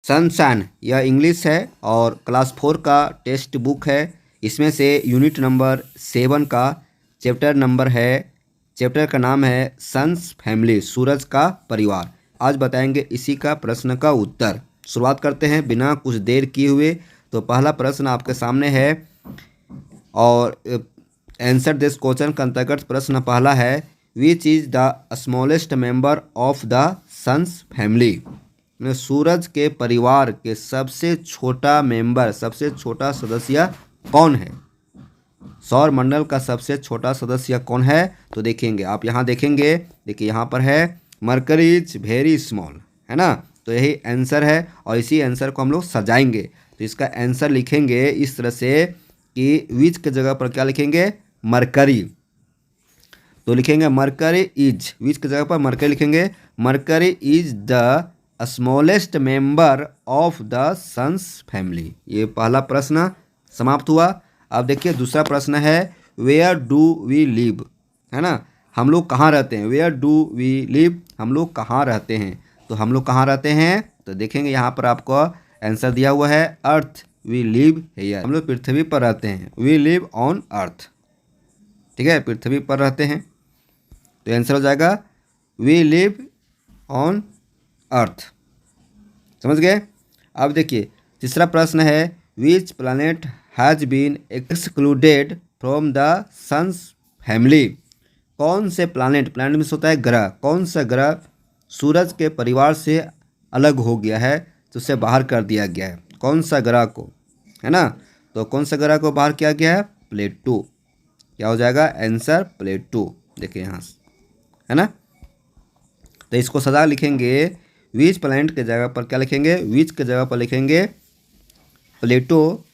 Sunshine यह English है और क्लास 4 का टेक्स्ट बुक है। इसमें से यूनिट नंबर 7 का चैप्टर का नाम है सन्स फैमिली, सूरज का परिवार। आज बताएंगे इसी का प्रश्न का उत्तर। शुरुआत करते हैं बिना कुछ देर किए हुए। तो पहला प्रश्न आपके सामने है और आंसर दिस क्वेश्चन के अंतर्गत प्रश्न पहला है, which is the smallest member of the sun's family. सूरज के परिवार के सबसे छोटा मेंबर, सबसे छोटा सदस्य कौन है? सौर मंडल का सबसे छोटा सदस्य कौन है? तो देखेंगे, आप यहाँ देखेंगे, देखिए यहाँ पर है मरकरी इज वेरी स्मॉल, है ना। तो यही आंसर है और इसी आंसर को हम लोग सजाएंगे। तो इसका आंसर लिखेंगे इस तरह से कि विच के जगह पर क्या लिखेंगे? मरकरी। तो लिखेंगे मरकरी इज, विच की जगह पर मरकरी लिखेंगे। Mercury is the smallest member of the sun's family. ये पहला प्रश्न समाप्त हुआ। अब देखिए दूसरा प्रश्न है, वेयर डू वी लिव, है ना। हम लोग कहाँ रहते हैं? वेयर डू वी लिव, हम लोग कहाँ रहते हैं? तो हम लोग कहाँ रहते हैं? तो देखेंगे यहाँ पर आपको आंसर दिया हुआ है, अर्थ वी लिव हियर, हम लोग पृथ्वी पर रहते हैं। वी लिव ऑन अर्थ, ठीक है, पृथ्वी पर रहते हैं। तो आंसर हो जाएगा वी लिव ऑन अर्थ। समझ गए? अब देखिए तीसरा प्रश्न है, which planet has been excluded from the sun's family. कौन से प्लैनेट में होता है ग्रह, कौन सा ग्रह सूरज के परिवार से अलग हो गया है, तो उसे बाहर कर दिया गया है। कौन सा ग्रह को, है ना। तो कौन सा ग्रह को बाहर किया गया है? प्लेटो। क्या हो जाएगा आंसर? प्लेटो। देखिए यहाँ, है ना। तो इसको सदा लिखेंगे, विच प्लैनेट के जगह पर क्या लिखेंगे? विच के जगह पर लिखेंगे प्लेटो।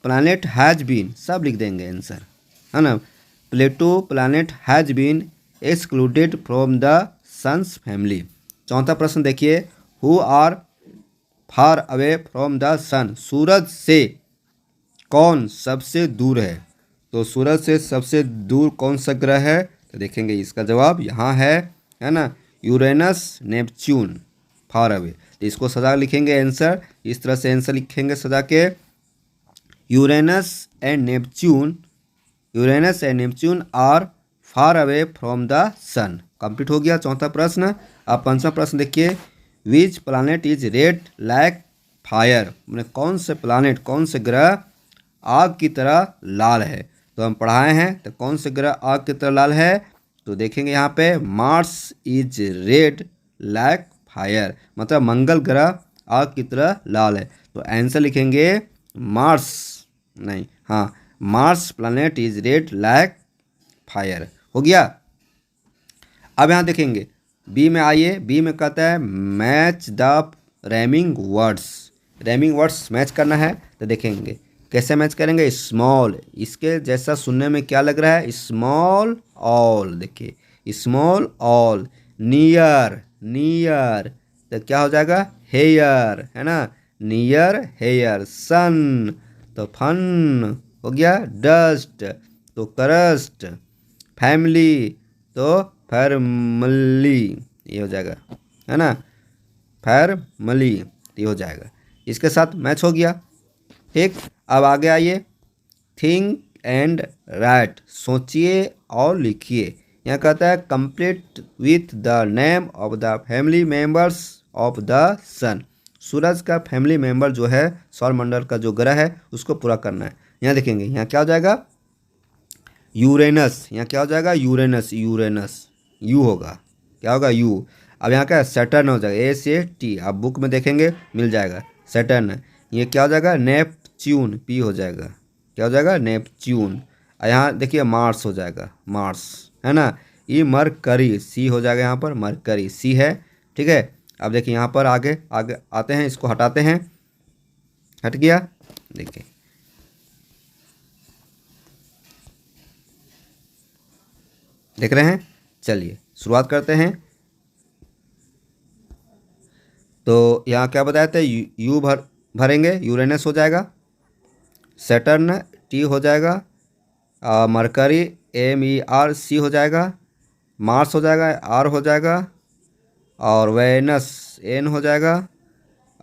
प्लैनेट हैज बीन, सब लिख देंगे आंसर, है ना। Pluto planet has been excluded from the sun's family. चौथा प्रश्न देखिए, who are far away from the sun. सूरज से कौन सबसे दूर है? तो सूरज से सबसे दूर कौन सा ग्रह है? तो देखेंगे इसका जवाब यहाँ है ना, यूरेनस नेपच्यून, फार अवे। तो इसको सजा लिखेंगे आंसर, इस तरह से आंसर लिखेंगे सजा के, Uranus and Neptune are far away from the sun. Complete हो गया चौथा प्रश्न। अब पांचवा प्रश्न देखिए, which planet is red like fire. मैंने कौन से प्लैनेट, कौन से ग्रह आग की तरह लाल है? तो हम पढ़ाए हैं, तो कौन से ग्रह आग की तरह लाल है? तो देखेंगे यहाँ पे Mars is red like fire, मतलब मंगल ग्रह आग की तरह लाल है। तो आंसर लिखेंगे मार्स, नहीं, हाँ, Mars planet is red like fire. हो गया। अब यहाँ देखेंगे बी में आइए, बी में कहता है match the rhyming words match करना है। तो देखेंगे कैसे मैच करेंगे। स्मॉल, इसके जैसा सुनने में क्या लग रहा है? स्मॉल ऑल, देखिए स्मॉल ऑल। नियर, तो क्या हो जाएगा? हेयर, है ना, नियर हेयर। सन, तो फन हो गया। डस्ट, तो करस्ट। फैमिली, तो फैमिली, ये हो जाएगा, है ना, फैमिली, ये हो जाएगा। इसके साथ मैच हो गया, ठीक। अब आगे आइए, थिंक एंड राइट, सोचिए और लिखिए। यहाँ कहता है complete with the name of the family members of the sun. सूरज का फैमिली मेंबर जो है, सौर मंडल का जो ग्रह है, उसको पूरा करना है। यहाँ देखेंगे, यहाँ क्या हो जाएगा? यूरेनस। यहाँ क्या हो जाएगा? यूरेनस, यू होगा, क्या होगा? यू। अब यहाँ क्या? सैटर्न हो जाएगा, SAT। आप बुक में देखेंगे मिल जाएगा, सैटर्न। ये क्या हो जाएगा? नेपच्यून, पी हो जाएगा, क्या हो जाएगा? नेपच्यून। यहाँ देखिए मार्स हो जाएगा, मार्स, है ना। ये मरकरी, सी हो जाएगा, यहाँ पर मरकरी, सी है, ठीक है। अब देखिए यहाँ पर आगे आते हैं, इसको हटाते हैं, हट गया, देखिए देख रहे हैं। चलिए शुरुआत करते हैं। तो यहाँ क्या बताया था? यू भरेंगे, यूरेनस हो जाएगा, सैटर्न T हो जाएगा, मरकरी MERC हो जाएगा, मार्स हो जाएगा, R हो जाएगा, और वेनस एन हो जाएगा,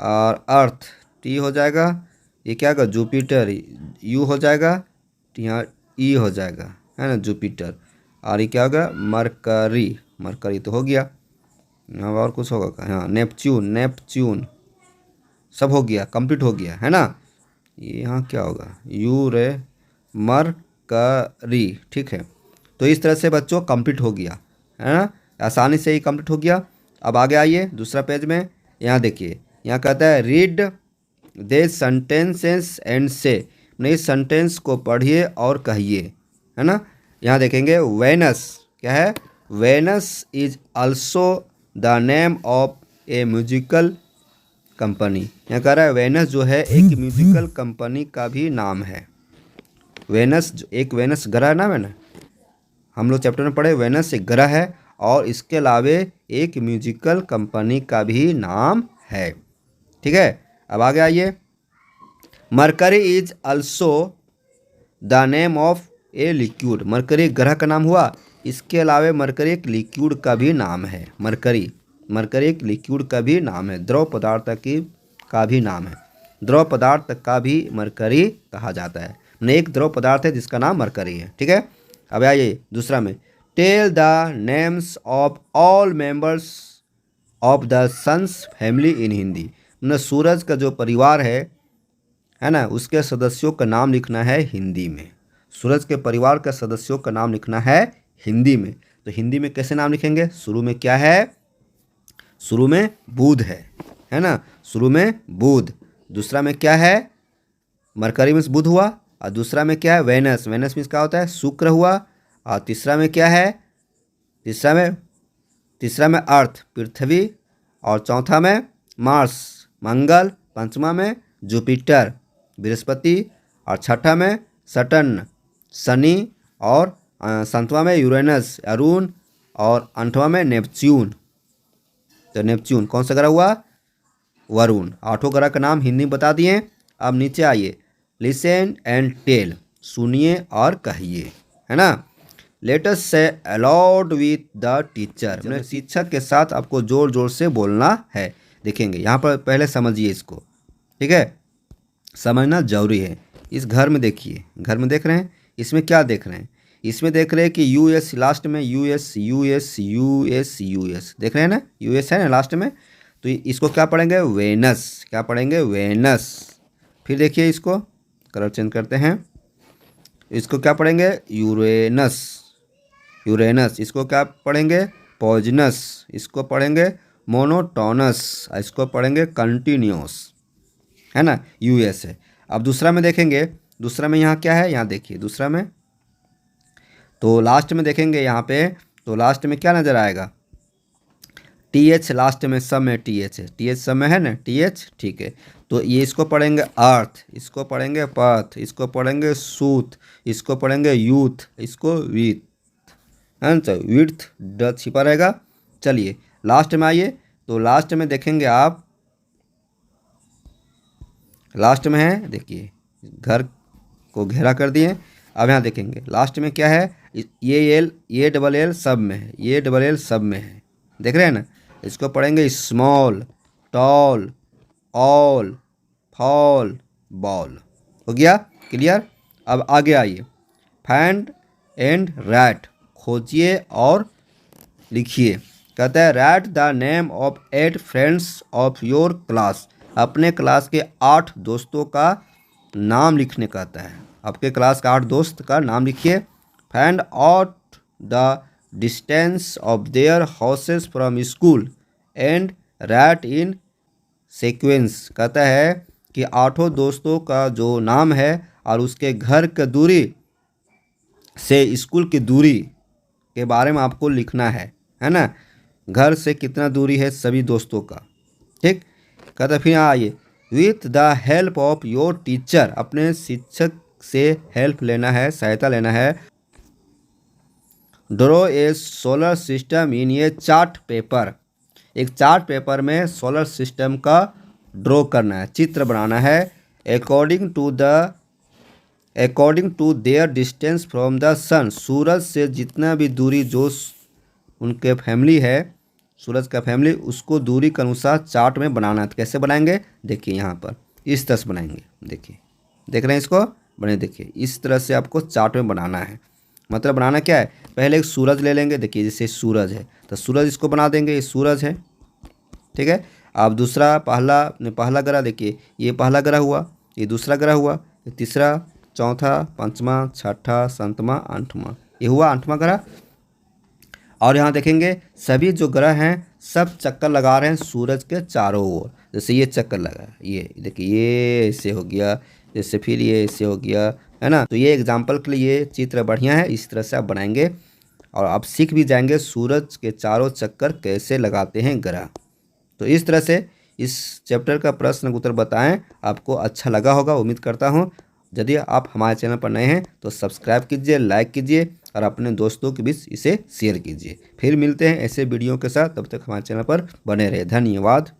और अर्थ टी हो जाएगा, ये क्या होगा जुपिटर यू हो जाएगा, यहाँ ई हो जाएगा, है ना जुपिटर, और ये क्या होगा मरकरी, मरकरी तो हो गया। यहाँ और कुछ होगा क्या? हाँ नेपच्यून, नेपच्यून सब हो गया, कंप्लीट हो गया, है ना। ये यहाँ क्या होगा यू रे मरकरी, ठीक है। तो इस तरह से बच्चों कंप्लीट हो गया, है ना, आसानी से ही कंप्लीट हो गया। अब आगे आइए दूसरा पेज में, यहाँ देखिए, यहाँ कहता है रीड दे सेंटेंसेस एंड से, इस सेंटेंस को पढ़िए और कहिए, है ना। यहाँ देखेंगे वेनस क्या है, Venus is also the name of a musical company. यहाँ कह रहा है वेनस जो है एक म्यूजिकल कंपनी का भी नाम है। वेनस जो एक वेनस ग्रह नाम है ना, हम लोग चैप्टर में पढ़े, वेनस एक ग्रह है और इसके अलावे एक म्यूजिकल कंपनी का भी नाम है, ठीक है। अब आगे आइए, mercury is also the name of a liquid, mercury ग्रह का नाम हुआ, इसके अलावे मरकरी एक लिक्विड का भी नाम है। मरकरी, मरकरी एक लिक्विड का भी नाम है, द्रव पदार्थ की का भी नाम है, द्रव पदार्थ का भी मरकरी कहा जाता है। एक द्रव पदार्थ है जिसका नाम मरकरी है, ठीक है। अब आइए दूसरा में, tell the names of all members of the sun's family in Hindi, मतलब सूरज का जो परिवार है ना, उसके सदस्यों का नाम लिखना है हिंदी में। सूरज के परिवार के सदस्यों का नाम लिखना है हिंदी में। तो हिंदी में कैसे नाम लिखेंगे, शुरू में क्या है, शुरू में बुध है ना, शुरू में बुध, दूसरा में क्या है मरकरी मीन्स बुध हुआ, और दूसरा में क्या है वेनस, वेनस मीन्स क्या होता है शुक्र हुआ, और तीसरा में क्या है, तीसरा में अर्थ पृथ्वी, और चौथा में मार्स मंगल, पांचवा में जुपिटर बृहस्पति, और छठा में सटर्न शनि, और सातवां में यूरेनस अरुण, और आठवां में नेपच्यून। तो नेपच्यून कौन सा ग्रह हुआ, वरुण। आठों ग्रह का नाम हिंदी में बता दिए। अब नीचे आइए, लिसन एंड टेल, सुनिए और कहिए, है ना। लेट अस से अलाउड विथ द टीचर, मतलब शिक्षक के साथ आपको जोर जोर से बोलना है। देखेंगे यहाँ पर पहले समझिए इसको, ठीक है, समझना जरूरी है। इस घर में देखिए, घर में देख रहे हैं, इसमें क्या देख रहे हैं, इसमें देख रहे हैं कि यूएस लास्ट में, यूएस यूएस यूएस यूएस देख रहे हैं ना, यूएस है ना लास्ट में। तो इसको क्या पढ़ेंगे वेनस, क्या पढ़ेंगे वेनस। फिर देखिए इसको कलर चेंज करते हैं, इसको क्या पढ़ेंगे यूरेनस, यूरेनस। इसको क्या पढ़ेंगे पॉइजनस, इसको पढ़ेंगे मोनोटोनस, इसको पढ़ेंगे कंटिन्यूस, है ना, यूएस है। अब दूसरा में देखेंगे, दूसरा में यहाँ क्या है, यहाँ देखिए दूसरा में, तो लास्ट में देखेंगे यहाँ पे, तो लास्ट में क्या नज़र आएगा टी एच, लास्ट में सब में टी एच है, टी एच सब में है ना टी एच, ठीक है। तो ये इसको पढ़ेंगे अर्थ, इसको पढ़ेंगे पथ, इसको पढ़ेंगे सूत, इसको पढ़ेंगे यूथ, इसको विथ, है ना, विथ ड छिपा रहेगा। चलिए लास्ट में आइए, तो लास्ट में देखेंगे आप, लास्ट में है देखिए घर को घेरा कर दिए। अब यहाँ देखेंगे लास्ट में क्या है, ये डबल एल सब में है, ये डबल एल सब में है, देख रहे हैं ना। इसको पढ़ेंगे small, tall, all, fall, ball. हो गया क्लियर। अब आगे आइए, फाइंड एंड राइट, खोजिए और लिखिए। कहता है right the name of 8 friends of your class, अपने क्लास के 8 दोस्तों का नाम लिखने कहता है, आपके क्लास का 8 दोस्त का नाम लिखिए। Find out the distance of their houses from school and right in sequence, कहता है कि 8 दोस्तों का जो नाम है और उसके घर की दूरी से स्कूल की दूरी के बारे में आपको लिखना है ना, घर से कितना दूरी है सभी दोस्तों का, ठीक। कहता फिर आइए, with the help of your teacher, अपने शिक्षक से हेल्प लेना है, सहायता लेना है। Draw a solar system in a chart paper, एक चार्ट पेपर में सोलर सिस्टम का ड्रॉ करना है, चित्र बनाना है। According to their distance from the sun, सूरज से जितना भी दूरी जो उनके फैमिली है सूरज का फैमिली, उसको दूरी के अनुसार चार्ट में बनाना है। तो कैसे बनाएंगे, देखिए यहाँ पर इस तरह से बनाएंगे। देखिए, देख रहे हैं इसको, बने देखिए इस तरह से आपको चार्ट में बनाना है। मतलब बनाना क्या है, पहले एक सूरज ले लेंगे। देखिए जैसे सूरज है तो सूरज इसको बना देंगे, ये सूरज है, ठीक है। अब दूसरा पहला ग्रह, देखिए ये पहला ग्रह हुआ, ये दूसरा ग्रह हुआ, ये तीसरा, चौथा, पाँचवा, छठा, सातवां, आठवां, ये हुआ आठवां ग्रह। और यहाँ देखेंगे सभी जो ग्रह हैं सब चक्कर लगा रहे हैं सूरज के चारों ओर। जैसे ये चक्कर लगा है, ये देखिए ये ऐसे हो गया, जैसे फिर ये ऐसे हो गया, है ना। तो ये एग्जाम्पल के लिए ये चित्र बढ़िया है, इस तरह से आप बनाएंगे और आप सीख भी जाएंगे सूरज के चारों चक्कर कैसे लगाते हैं ग्रह। तो इस तरह से इस चैप्टर का प्रश्न उत्तर बताएं। आपको अच्छा लगा होगा, उम्मीद करता हूं। यदि आप हमारे चैनल पर नए हैं तो सब्सक्राइब कीजिए, लाइक कीजिए और अपने दोस्तों के बीच इसे शेयर कीजिए। फिर मिलते हैं ऐसे वीडियो के साथ, तब तक हमारे चैनल पर बने रहे। धन्यवाद।